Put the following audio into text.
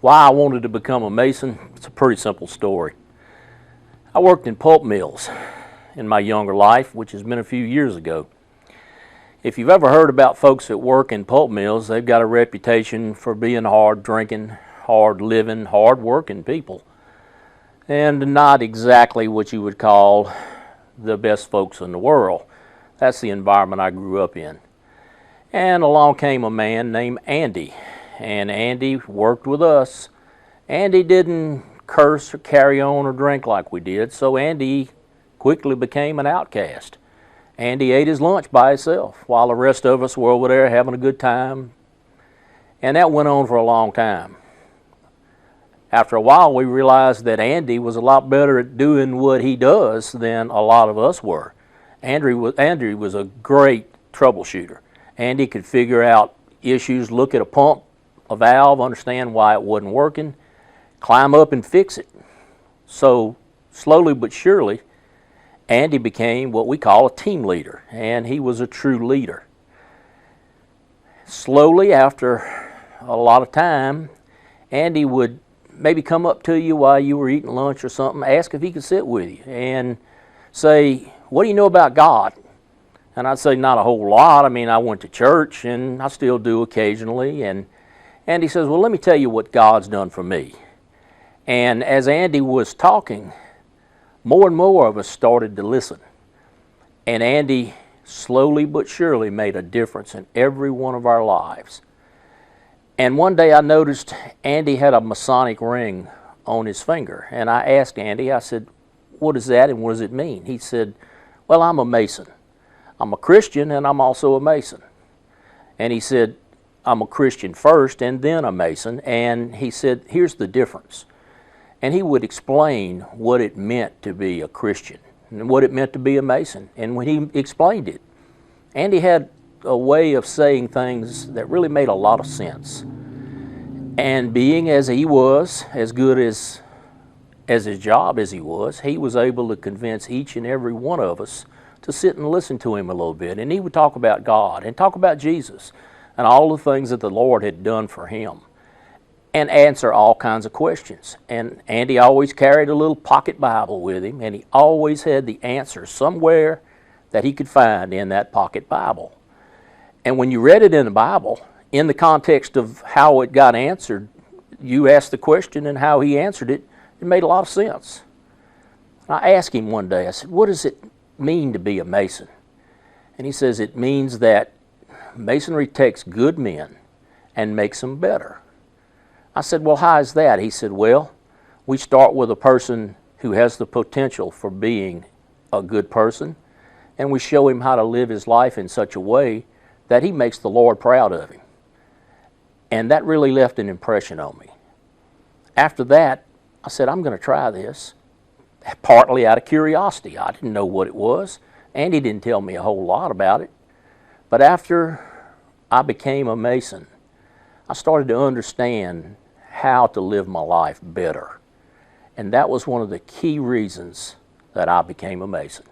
Why I wanted to become a Mason, it's a pretty simple story. I worked in pulp mills in my younger life, which has been a few years ago. If you've ever heard about folks that work in pulp mills, they've got a reputation for being hard drinking, hard living, hard working people, and not exactly what you would call the best folks in the world. That's the environment I grew up in. And along came a man named Andy, and Andy worked with us. Andy didn't curse or carry on or drink like we did, so Andy quickly became an outcast. Andy ate his lunch by himself while the rest of us were over there having a good time, and that went on for a long time. After a while, we realized that Andy was a lot better at doing what he does than a lot of us were. Andy was a great troubleshooter. Andy could figure out issues, look at a pump, a valve, understand why it wasn't working, climb up and fix it. So slowly but surely, Andy became what we call a team leader, and he was a true leader. Slowly, after a lot of time, Andy would maybe come up to you while you were eating lunch or something, ask if he could sit with you, and say, "What do you know about God?" And I'd say, "Not a whole lot. I mean, I went to church, and I still do occasionally." And Andy says, "Well, let me tell you what God's done for me." And as Andy was talking, more and more of us started to listen. And Andy slowly but surely made a difference in every one of our lives. And one day I noticed Andy had a Masonic ring on his finger. And I asked Andy, I said, "What is that and what does it mean?" He said, "Well, I'm a Mason. I'm a Christian and I'm also a Mason." And he said, "I'm a Christian first and then a Mason." And he said, "Here's the difference." And he would explain what it meant to be a Christian and what it meant to be a Mason. And when he explained it, Andy had a way of saying things that really made a lot of sense. And being as he was, as good as his job as he was able to convince each and every one of us to sit and listen to him a little bit. And he would talk about God and talk about Jesus and all the things that the Lord had done for him, and answer all kinds of questions. And Andy always carried a little pocket Bible with him, and he always had the answer somewhere that he could find in that pocket Bible. And when you read it in the Bible, in the context of how it got answered, you asked the question and how he answered it, it made a lot of sense. I asked him one day, I said, "What does it mean to be a Mason?" And he says, "It means that Masonry takes good men and makes them better." I said, "Well, how is that?" He said, "Well, we start with a person who has the potential for being a good person, and we show him how to live his life in such a way that he makes the Lord proud of him." And that really left an impression on me. After that, I said, "I'm going to try this," partly out of curiosity. I didn't know what it was. Andy didn't tell me a whole lot about it. But after I became a Mason, I started to understand how to live my life better. And that was one of the key reasons that I became a Mason.